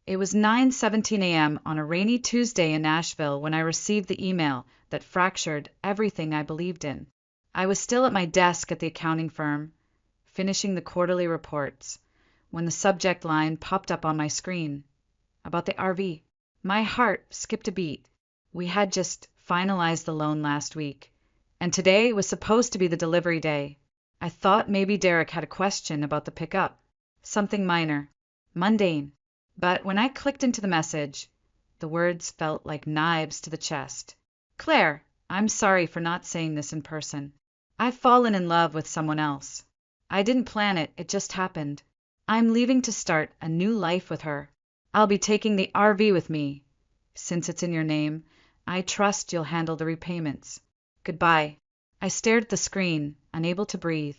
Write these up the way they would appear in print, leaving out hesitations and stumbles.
It was 9:17 a.m. on a rainy Tuesday in Nashville when I received the email that fractured everything I believed in. I was still at my desk at the accounting firm, finishing the quarterly reports, when the subject line popped up on my screen. About the RV. My heart skipped a beat. We had just finalized the loan last week, and today was supposed to be the delivery day. I thought maybe Derek had a question about the pickup. Something minor, mundane. But when I clicked into the message, the words felt like knives to the chest. Claire, I'm sorry for not saying this in person. I've fallen in love with someone else. I didn't plan it, it just happened. I'm leaving to start a new life with her. I'll be taking the RV with me. Since it's in your name, I trust you'll handle the repayments. Goodbye. I stared at the screen, unable to breathe.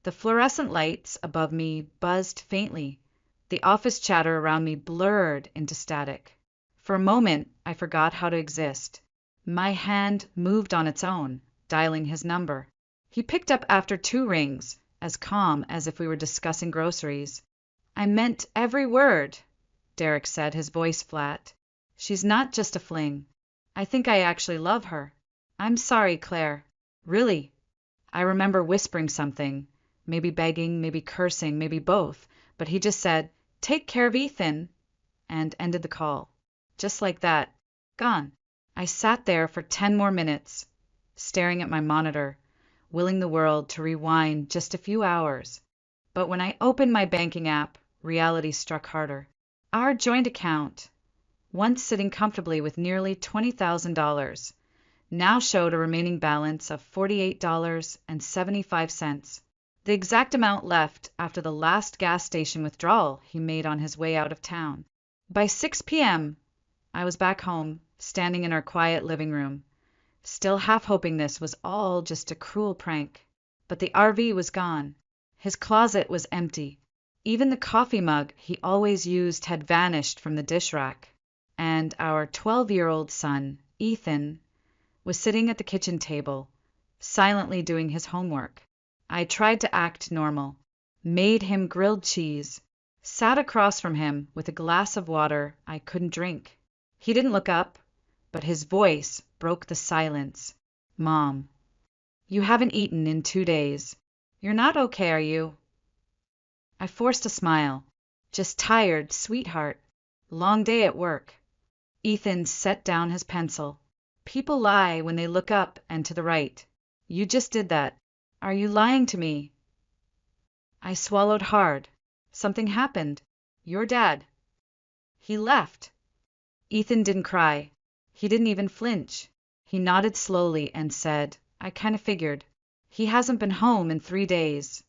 The fluorescent lights above me buzzed faintly. The office chatter around me blurred into static. For a moment, I forgot how to exist. My hand moved on its own, dialing his number. He picked up after 2 rings, as calm as if we were discussing groceries. I meant every word, Derek said, his voice flat. She's not just a fling. I think I actually love her. I'm sorry, Claire. Really. I remember whispering something, maybe begging, maybe cursing, maybe both, but he just said, "Take care of Ethan," and ended the call. Just like that. Gone. I sat there for 10 more minutes, staring at my monitor, willing the world to rewind just a few hours. But when I opened my banking app, reality struck harder. Our joint account, once sitting comfortably with nearly $20,000, now showed a remaining balance of $48.75, the exact amount left after the last gas station withdrawal he made on his way out of town. By 6 p.m., I was back home, standing in our quiet living room, still half hoping this was all just a cruel prank. But the RV was gone. His closet was empty. Even the coffee mug he always used had vanished from the dish rack. And our 12-year-old son, Ethan, was sitting at the kitchen table, silently doing his homework. I tried to act normal, made him grilled cheese, sat across from him with a glass of water I couldn't drink. He didn't look up, but his voice broke the silence. "Mom, you haven't eaten in 2 days. You're not okay, are you?" I forced a smile. "Just tired, sweetheart. Long day at work." Ethan set down his pencil. "People lie when they look up and to the right. You just did that. Are you lying to me?" I swallowed hard. "Something happened. Your dad. He left." Ethan didn't cry. He didn't even flinch. He nodded slowly and said, "I kind of figured. He hasn't been home in 3 days."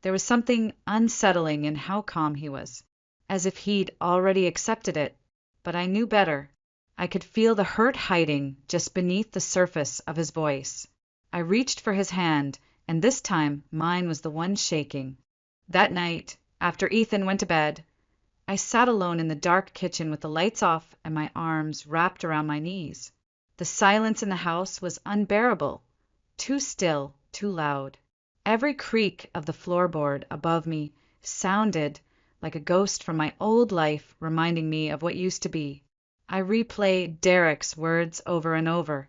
There was something unsettling in how calm he was, as if he'd already accepted it, but I knew better. I could feel the hurt hiding just beneath the surface of his voice. I reached for his hand, and this time mine was the one shaking. That night, after Ethan went to bed, I sat alone in the dark kitchen with the lights off and my arms wrapped around my knees. The silence in the house was unbearable, too still, too loud. Every creak of the floorboard above me sounded like a ghost from my old life reminding me of what used to be. I replayed Derek's words over and over,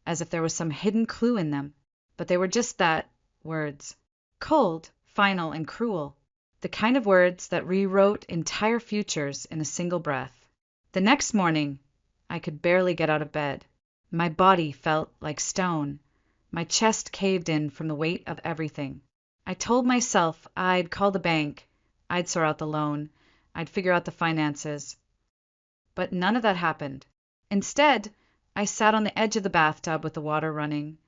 as if there was some hidden clue in them, but they were just that, words. Cold, final, and cruel. The kind of words that rewrote entire futures in a single breath. The next morning, I could barely get out of bed. My body felt like stone. My chest caved in from the weight of everything. I told myself I'd call the bank, I'd sort out the loan, I'd figure out the finances. But none of that happened. Instead, I sat on the edge of the bathtub with the water running,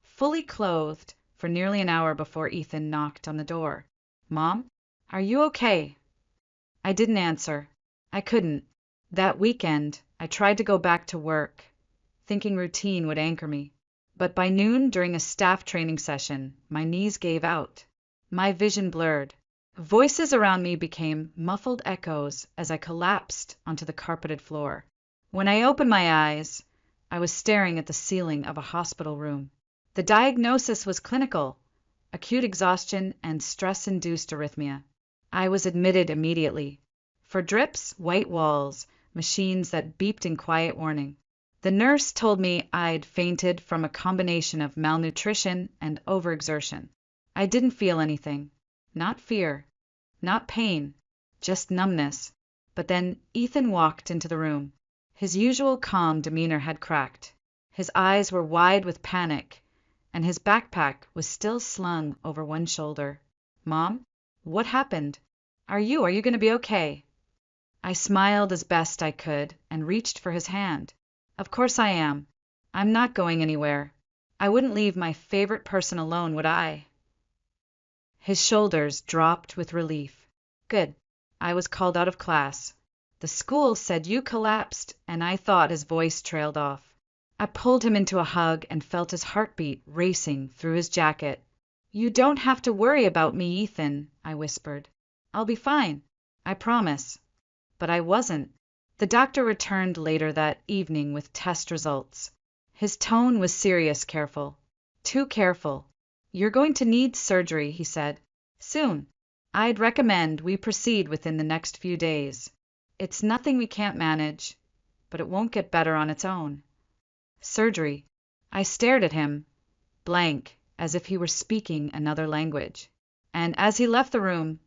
fully clothed, for nearly an hour before Ethan knocked on the door. "Mom? Are you okay?" I didn't answer. I couldn't. That weekend, I tried to go back to work, thinking routine would anchor me. But by noon, during a staff training session, my knees gave out. My vision blurred. Voices around me became muffled echoes as I collapsed onto the carpeted floor. When I opened my eyes, I was staring at the ceiling of a hospital room. The diagnosis was clinical: acute exhaustion and stress-induced arrhythmia. I was admitted immediately. For drips, white walls, machines that beeped in quiet warning. The nurse told me I'd fainted from a combination of malnutrition and overexertion. I didn't feel anything. Not fear. Not pain. Just numbness. But then Ethan walked into the room. His usual calm demeanor had cracked. His eyes were wide with panic, and his backpack was still slung over one shoulder. "Mom, what happened? Are you going to be okay?" I smiled as best I could and reached for his hand. "Of course I am. I'm not going anywhere. I wouldn't leave my favorite person alone, would I?" His shoulders dropped with relief. "Good. I was called out of class. The school said you collapsed," and I thought his voice trailed off. I pulled him into a hug and felt his heartbeat racing through his jacket. "You don't have to worry about me, Ethan," I whispered. "I'll be fine. I promise." But I wasn't. The doctor returned later that evening with test results. His tone was serious, careful. Too careful. "You're going to need surgery," he said. "Soon. I'd recommend we proceed within the next few days. It's nothing we can't manage, but it won't get better on its own." Surgery. I stared at him, blank, as if he were speaking another language. And as he left the room,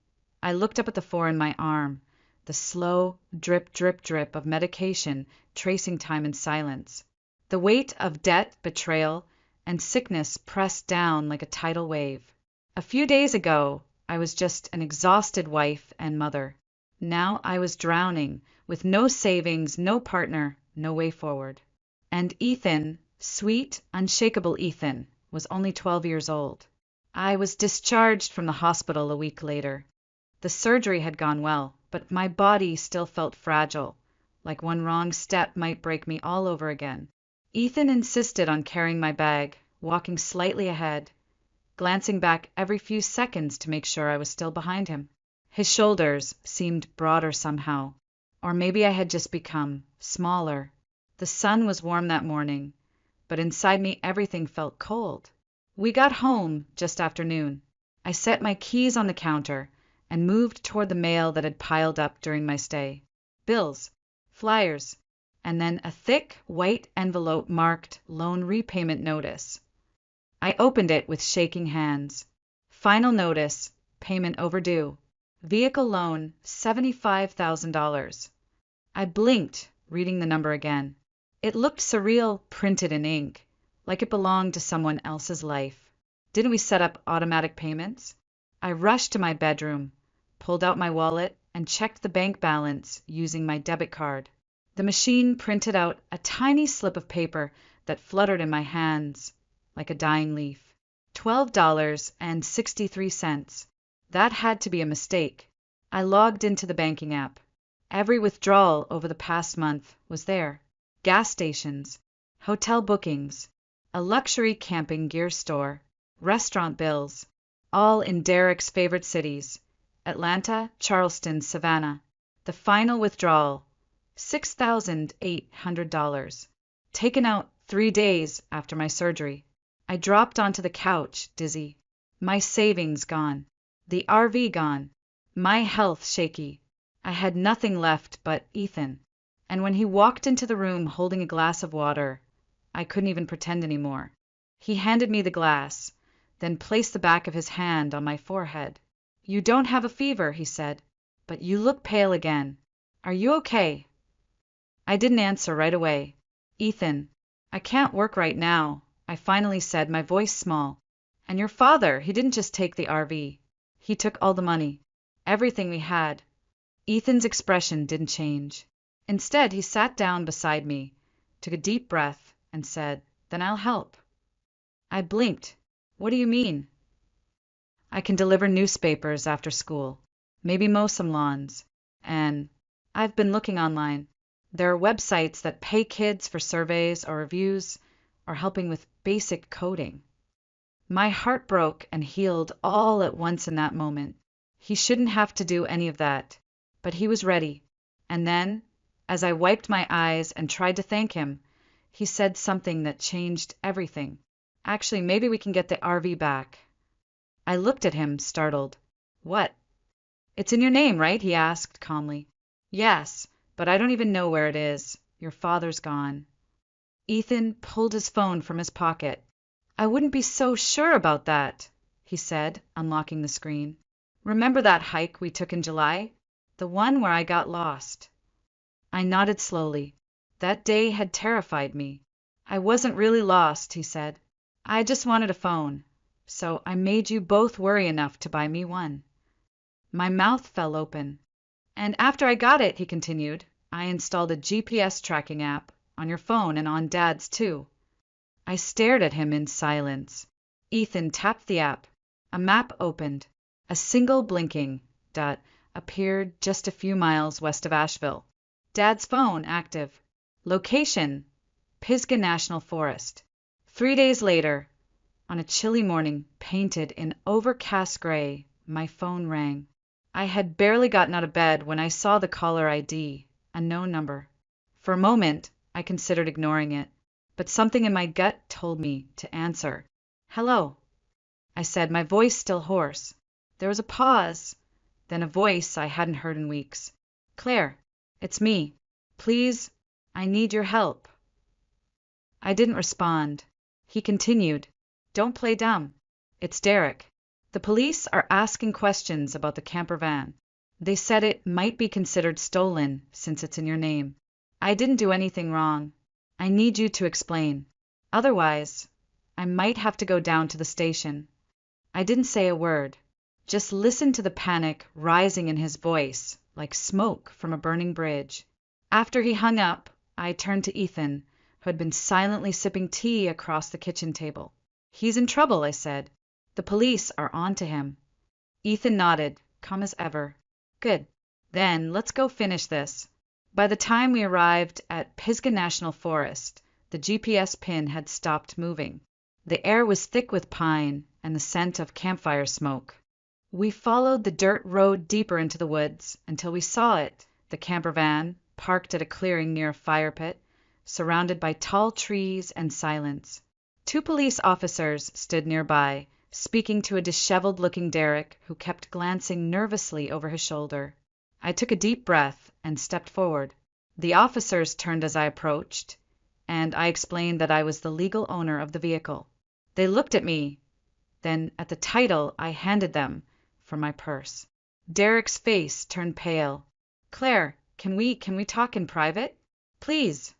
I looked up at the 4 in my arm, the slow drip, drip, drip of medication tracing time in silence. The weight of debt, betrayal, and sickness pressed down like a tidal wave. A few days ago, I was just an exhausted wife and mother. Now I was drowning, with no savings, no partner, no way forward. And Ethan, sweet, unshakable Ethan, was only 12 years old. I was discharged from the hospital a week later. The surgery had gone well, but my body still felt fragile, like one wrong step might break me all over again. Ethan insisted on carrying my bag, walking slightly ahead, glancing back every few seconds to make sure I was still behind him. His shoulders seemed broader somehow, or maybe I had just become smaller. The sun was warm that morning, but inside me everything felt cold. We got home just after noon. I set my keys on the counter and moved toward the mail that had piled up during my stay. Bills, flyers, and then a thick white envelope marked loan repayment notice. I opened it with shaking hands. Final notice, payment overdue. Vehicle loan, $75,000. I blinked, reading the number again. It looked surreal, printed in ink, like it belonged to someone else's life. Didn't we set up automatic payments? I rushed to my bedroom, pulled out my wallet, and checked the bank balance using my debit card. The machine printed out a tiny slip of paper that fluttered in my hands like a dying leaf. $12.63. That had to be a mistake. I logged into the banking app. Every withdrawal over the past month was there. Gas stations, hotel bookings, a luxury camping gear store, restaurant bills, all in Derek's favorite cities, Atlanta, Charleston, Savannah. The final withdrawal, $6,800, taken out 3 days after my surgery. I dropped onto the couch, dizzy. My savings gone. The RV gone. My health shaky. I had nothing left but Ethan. And when he walked into the room holding a glass of water, I couldn't even pretend anymore. He handed me the glass, then placed the back of his hand on my forehead. "You don't have a fever," he said, "but you look pale again. Are you okay?" I didn't answer right away. "Ethan, I can't work right now," I finally said, my voice small. "And your father, he didn't just take the RV. He took all the money. Everything we had." Ethan's expression didn't change. Instead, he sat down beside me, took a deep breath, and said, "Then I'll help." I blinked. "What do you mean?" "I can deliver newspapers after school, maybe mow some lawns, and I've been looking online. There are websites that pay kids for surveys or reviews or helping with basic coding." My heart broke and healed all at once in that moment. He shouldn't have to do any of that, but he was ready. And then, as I wiped my eyes and tried to thank him, he said something that changed everything. "Actually, maybe we can get the RV back." I looked at him, startled. "What?" "It's in your name, right?" he asked calmly. Yes, but I don't even know where it is. Your father's gone. Ethan pulled his phone from his pocket. I wouldn't be so sure about that, he said, unlocking the screen. Remember that hike we took in July? The one where I got lost. I nodded slowly. That day had terrified me. I wasn't really lost, he said. I just wanted a phone. So I made you both worry enough to buy me one. My mouth fell open. And after I got it, he continued, I installed a GPS tracking app on your phone and on Dad's too. I stared at him in silence. Ethan tapped the app. A map opened. A single blinking dot appeared just a few miles west of Asheville. Dad's phone active. Location: Pisgah National Forest. 3 days later, on a chilly morning, painted in overcast gray, my phone rang. I had barely gotten out of bed when I saw the caller ID, a known number. For a moment, I considered ignoring it, but something in my gut told me to answer. Hello, I said, my voice still hoarse. There was a pause, then a voice I hadn't heard in weeks. Claire, it's me. Please, I need your help. I didn't respond. He continued, Don't play dumb. It's Derek. The police are asking questions about the camper van. They said it might be considered stolen since it's in your name. I didn't do anything wrong. I need you to explain. Otherwise, I might have to go down to the station. I didn't say a word. Just listened to the panic rising in his voice, like smoke from a burning bridge. After he hung up, I turned to Ethan, who had been silently sipping tea across the kitchen table. He's in trouble, I said. The police are on to him. Ethan nodded, calm as ever. Good. Then let's go finish this. By the time we arrived at Pisgah National Forest, the GPS pin had stopped moving. The air was thick with pine and the scent of campfire smoke. We followed the dirt road deeper into the woods until we saw it, the camper van, parked at a clearing near a fire pit, surrounded by tall trees and silence. 2 police officers stood nearby, speaking to a disheveled-looking Derek who kept glancing nervously over his shoulder. I took a deep breath and stepped forward. The officers turned as I approached, and I explained that I was the legal owner of the vehicle. They looked at me, then at the title I handed them for my purse. Derek's face turned pale. Claire, can we talk in private? Please.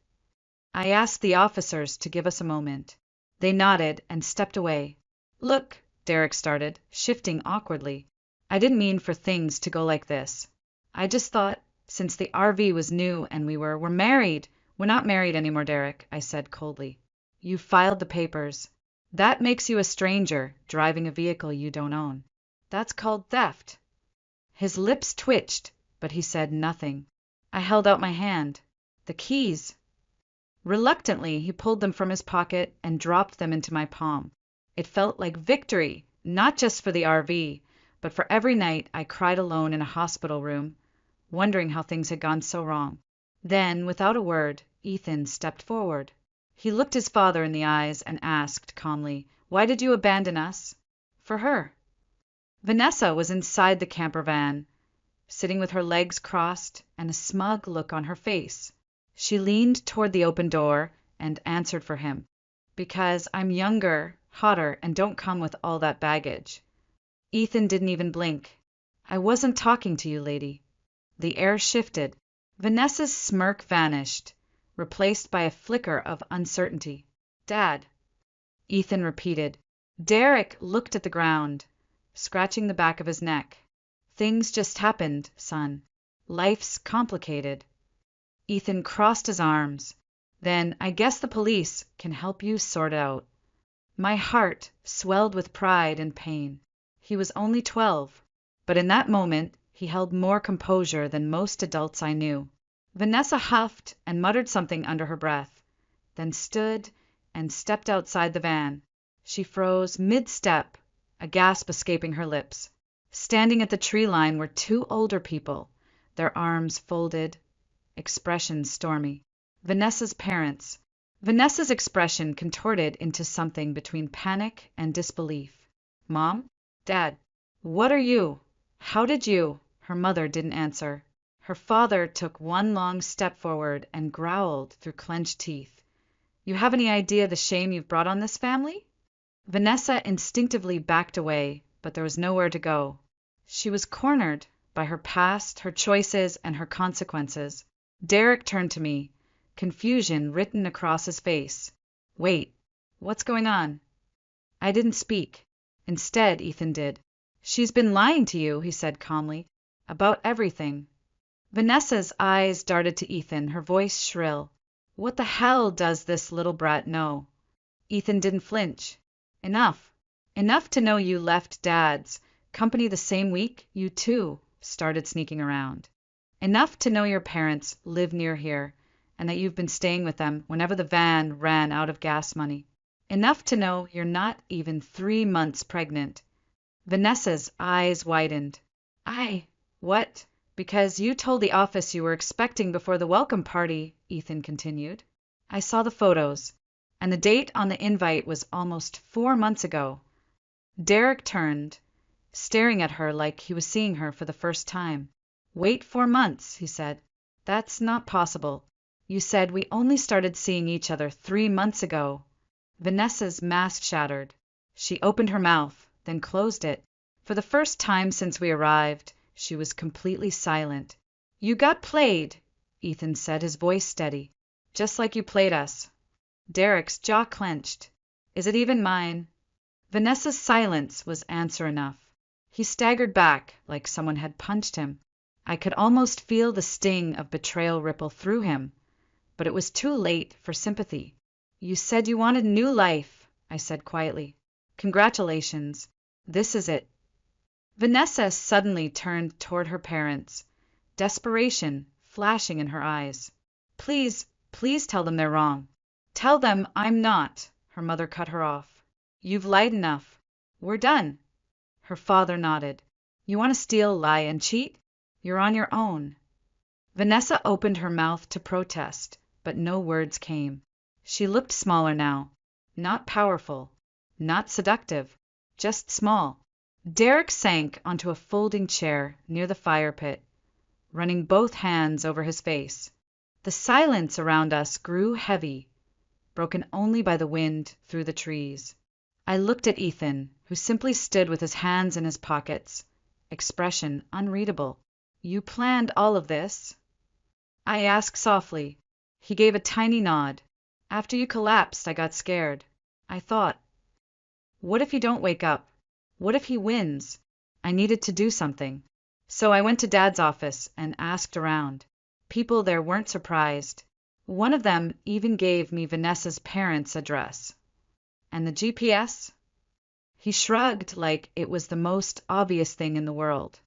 I asked the officers to give us a moment. They nodded and stepped away. Look, Derek started, shifting awkwardly. I didn't mean for things to go like this. I just thought, since the RV was new and we're married. We're not married anymore, Derek, I said coldly. You filed the papers. That makes you a stranger driving a vehicle you don't own. That's called theft. His lips twitched, but he said nothing. I held out my hand. The keys. Reluctantly, he pulled them from his pocket and dropped them into my palm. It felt like victory, not just for the RV, but for every night I cried alone in a hospital room, wondering how things had gone so wrong. Then, without a word, Ethan stepped forward. He looked his father in the eyes and asked calmly, Why did you abandon us? For her. Vanessa was inside the camper van, sitting with her legs crossed and a smug look on her face. She leaned toward the open door and answered for him. Because I'm younger, hotter, and don't come with all that baggage. Ethan didn't even blink. I wasn't talking to you, lady. The air shifted. Vanessa's smirk vanished, replaced by a flicker of uncertainty. Dad. Ethan repeated. Derek looked at the ground, scratching the back of his neck. Things just happened, son. Life's complicated. Ethan crossed his arms. Then I guess the police can help you sort it out. My heart swelled with pride and pain. He was only 12, but in that moment he held more composure than most adults I knew. Vanessa huffed and muttered something under her breath, then stood and stepped outside the van. She froze mid-step, a gasp escaping her lips. Standing at the tree line were 2 older people, their arms folded, expressions stormy. Vanessa's parents. Vanessa's expression contorted into something between panic and disbelief. Mom? Dad? What are you? How did you? Her mother didn't answer. Her father took one long step forward and growled through clenched teeth. You have any idea the shame you've brought on this family? Vanessa instinctively backed away, but there was nowhere to go. She was cornered by her past, her choices, and her consequences. Derek turned to me, confusion written across his face. Wait, what's going on? I didn't speak. Instead, Ethan did. She's been lying to you, he said calmly, about everything. Vanessa's eyes darted to Ethan, her voice shrill. What the hell does this little brat know? Ethan didn't flinch. Enough. Enough to know you left Dad's company the same week you, too, started sneaking around. Enough to know your parents live near here, and that you've been staying with them whenever the van ran out of gas money. Enough to know you're not even 3 months pregnant. Vanessa's eyes widened. What? Because you told the office you were expecting before the welcome party, Ethan continued. I saw the photos, and the date on the invite was almost 4 months ago. Derek turned, staring at her like he was seeing her for the first time. Wait 4 months, he said. That's not possible. You said we only started seeing each other 3 months ago. Vanessa's mask shattered. She opened her mouth, then closed it. For the first time since we arrived, she was completely silent. You got played, Ethan said, his voice steady. Just like you played us. Derek's jaw clenched. Is it even mine? Vanessa's silence was answer enough. He staggered back like someone had punched him. I could almost feel the sting of betrayal ripple through him, but it was too late for sympathy. You said you wanted a new life, I said quietly. Congratulations. This is it. Vanessa suddenly turned toward her parents, desperation flashing in her eyes. Please tell them they're wrong. Tell them I'm not. Her mother cut her off. You've lied enough. We're done. Her father nodded. You want to steal, lie, and cheat? You're on your own. Vanessa opened her mouth to protest, but no words came. She looked smaller now. Not powerful. Not seductive. Just small. Derek sank onto a folding chair near the fire pit, running both hands over his face. The silence around us grew heavy, broken only by the wind through the trees. I looked at Ethan, who simply stood with his hands in his pockets, expression unreadable. You planned all of this? I asked softly. He gave a tiny nod. After you collapsed, I got scared. I thought, what if you don't wake up? What if he wins? I needed to do something. So I went to Dad's office and asked around. People there weren't surprised. One of them even gave me Vanessa's parents' address. And the GPS? He shrugged like it was the most obvious thing in the world.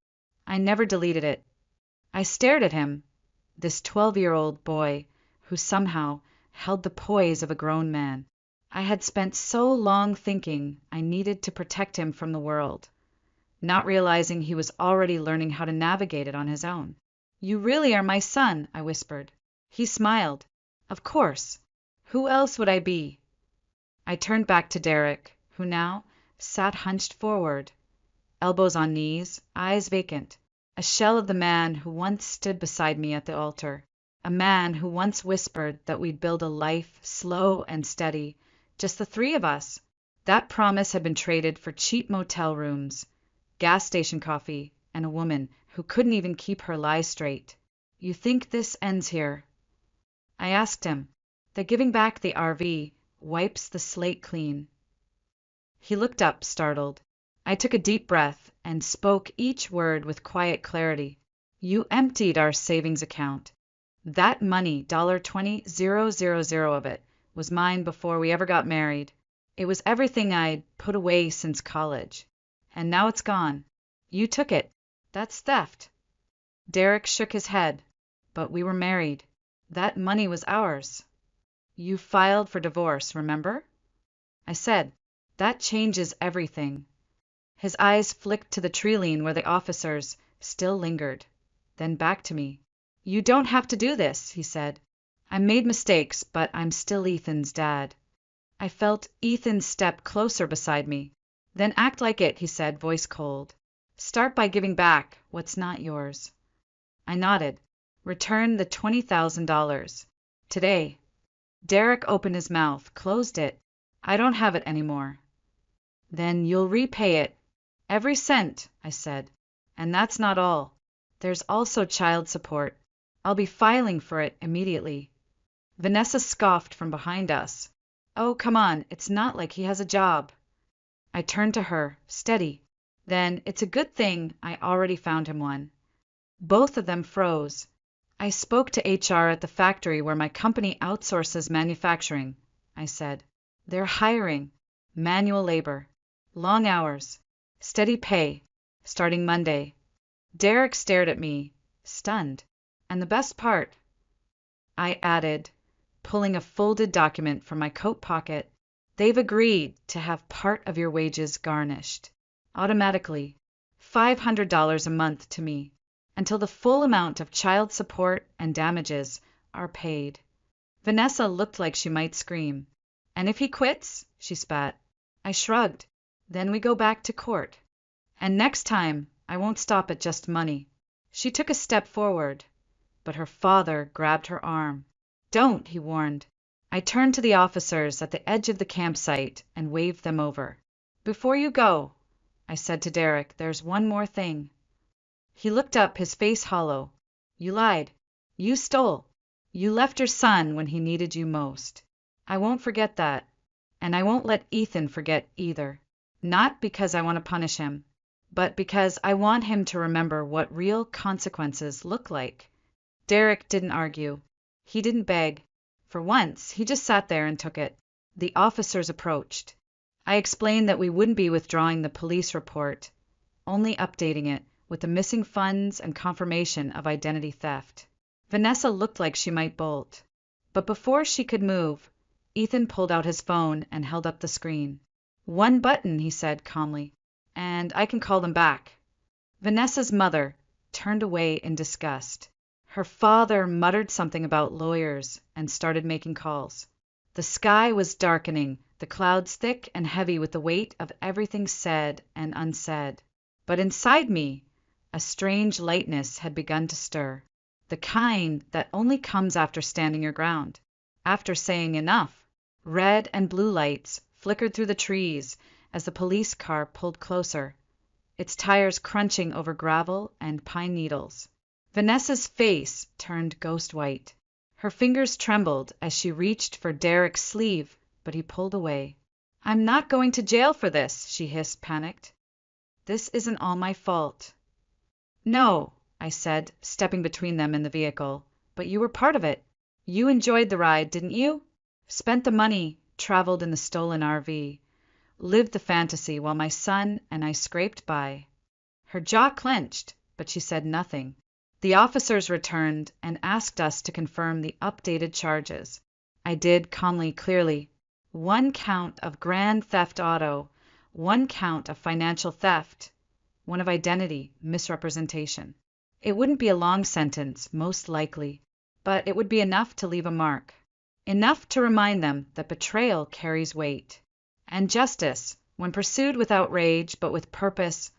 I never deleted it. I stared at him, this 12-year-old boy who somehow held the poise of a grown man. I had spent so long thinking I needed to protect him from the world, not realizing he was already learning how to navigate it on his own. You really are my son, I whispered. He smiled. Of course. Who else would I be? I turned back to Derek, who now sat hunched forward, elbows on knees, eyes vacant, a shell of the man who once stood beside me at the altar, a man who once whispered that we'd build a life slow and steady, just the three of us. That promise had been traded for cheap motel rooms, gas station coffee, and a woman who couldn't even keep her lies straight. You think this ends here? I asked him. That giving back the RV wipes the slate clean. He looked up, startled. I took a deep breath and spoke each word with quiet clarity. You emptied our savings account. That money, $20,000 of it, was mine before we ever got married. It was everything I'd put away since college. And now it's gone. You took it. That's theft. Derek shook his head. But we were married. That money was ours. You filed for divorce, remember? I said, that changes everything. His eyes flicked to the tree line where the officers still lingered, then back to me. You don't have to do this, he said. I made mistakes, but I'm still Ethan's dad. I felt Ethan step closer beside me. Then act like it, he said, voice cold. Start by giving back what's not yours. I nodded. Return the $20,000. Today. Derek opened his mouth, closed it. I don't have it anymore. Then you'll repay it. Every cent, I said. And that's not all. There's also child support. I'll be filing for it immediately. Vanessa scoffed from behind us. Oh, come on, it's not like he has a job. I turned to her, steady. Then it's a good thing I already found him one. Both of them froze. I spoke to HR at the factory where my company outsources manufacturing, I said. They're hiring. Manual labor. Long hours. Steady pay. Starting Monday. Derek stared at me, stunned. And the best part, I added, pulling a folded document from my coat pocket, they've agreed to have part of your wages garnished. Automatically. $500 a month to me, until the full amount of child support and damages are paid. Vanessa looked like she might scream. And if he quits? She spat. I shrugged. Then we go back to court. And next time, I won't stop at just money. She took a step forward, but her father grabbed her arm. Don't, he warned. I turned to the officers at the edge of the campsite and waved them over. Before you go, I said to Derek, there's one more thing. He looked up, his face hollow. You lied. You stole. You left your son when he needed you most. I won't forget that. And I won't let Ethan forget either. Not because I want to punish him, but because I want him to remember what real consequences look like. Derek didn't argue. He didn't beg. For once, he just sat there and took it. The officers approached. I explained that we wouldn't be withdrawing the police report, only updating it with the missing funds and confirmation of identity theft. Vanessa looked like she might bolt. But before she could move, Ethan pulled out his phone and held up the screen. One button, he said calmly, and I can call them back. Vanessa's mother turned away in disgust. Her father muttered something about lawyers and started making calls. The sky was darkening, the clouds thick and heavy with the weight of everything said and unsaid. But inside me, a strange lightness had begun to stir, the kind that only comes after standing your ground, after saying enough. Red and blue lights flickered through the trees as the police car pulled closer, its tires crunching over gravel and pine needles. Vanessa's face turned ghost white. Her fingers trembled as she reached for Derek's sleeve, but he pulled away. I'm not going to jail for this, she hissed, panicked. This isn't all my fault. No, I said, stepping between them in the vehicle, but you were part of it. You enjoyed the ride, didn't you? Spent the money, traveled in the stolen RV, lived the fantasy while my son and I scraped by. Her jaw clenched, but she said nothing. The officers returned and asked us to confirm the updated charges. I did calmly, clearly. 1 count of grand theft auto, 1 count of financial theft, 1 of identity misrepresentation. It wouldn't be a long sentence, most likely, but it would be enough to leave a mark. Enough to remind them that betrayal carries weight. And justice, when pursued with outrage but with purpose,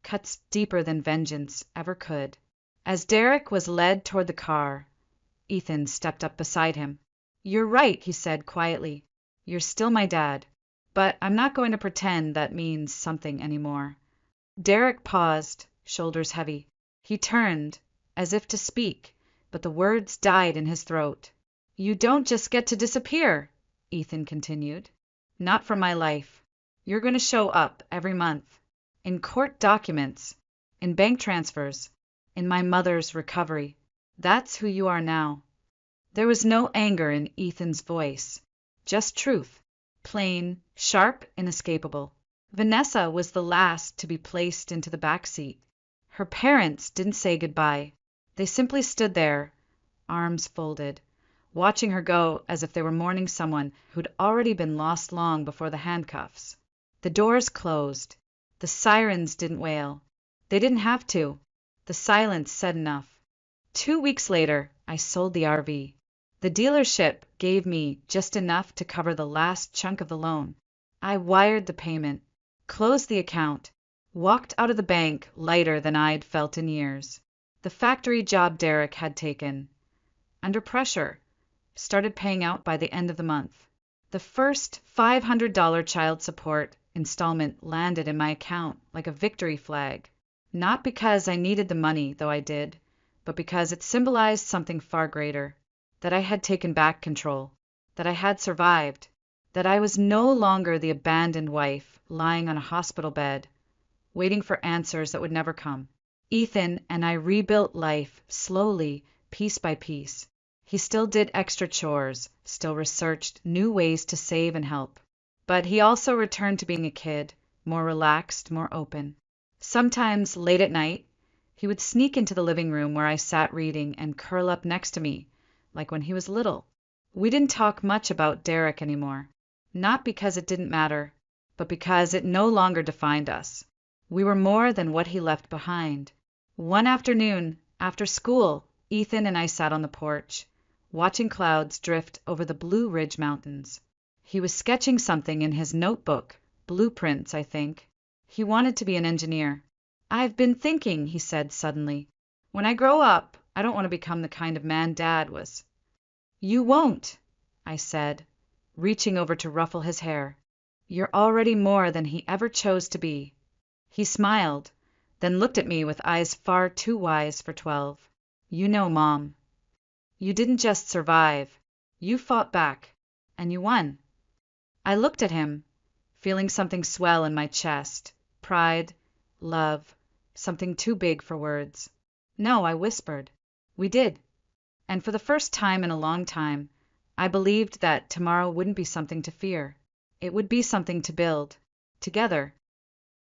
cuts deeper than vengeance ever could. As Derek was led toward the car, Ethan stepped up beside him. You're right, he said quietly. You're still my dad, but I'm not going to pretend that means something anymore. Derek paused, shoulders heavy. He turned, as if to speak, but the words died in his throat. You don't just get to disappear, Ethan continued. Not from my life. You're going to show up every month. In court documents, in bank transfers, in my mother's recovery. That's who you are now. There was no anger in Ethan's voice, just truth, plain, sharp, inescapable. Vanessa was the last to be placed into the back seat. Her parents didn't say goodbye. They simply stood there, arms folded, watching her go as if they were mourning someone who'd already been lost long before the handcuffs. The doors closed. The sirens didn't wail. They didn't have to. The silence said enough. 2 weeks later, I sold the RV. The dealership gave me just enough to cover the last chunk of the loan. I wired the payment, closed the account, walked out of the bank lighter than I'd felt in years. The factory job Derek had taken. Under pressure. Started paying out by the end of the month. The first $500 child support installment landed in my account like a victory flag. Not because I needed the money, though I did, but because it symbolized something far greater. That I had taken back control. That I had survived. That I was no longer the abandoned wife lying on a hospital bed, waiting for answers that would never come. Ethan and I rebuilt life slowly, piece by piece. He still did extra chores, still researched new ways to save and help. But he also returned to being a kid, more relaxed, more open. Sometimes, late at night, he would sneak into the living room where I sat reading and curl up next to me, like when he was little. We didn't talk much about Derek anymore. Not because it didn't matter, but because it no longer defined us. We were more than what he left behind. One afternoon, after school, Ethan and I sat on the porch, watching clouds drift over the Blue Ridge Mountains. He was sketching something in his notebook, blueprints, I think. He wanted to be an engineer. "I've been thinking," he said suddenly, "when I grow up, I don't want to become the kind of man Dad was." "You won't," I said, reaching over to ruffle his hair. "You're already more than he ever chose to be." He smiled, then looked at me with eyes far too wise for 12. "You know, Mom. You didn't just survive. You fought back, and you won." I looked at him, feeling something swell in my chest. Pride, love, something too big for words. "No," I whispered. "We did." And for the first time in a long time, I believed that tomorrow wouldn't be something to fear. It would be something to build. Together.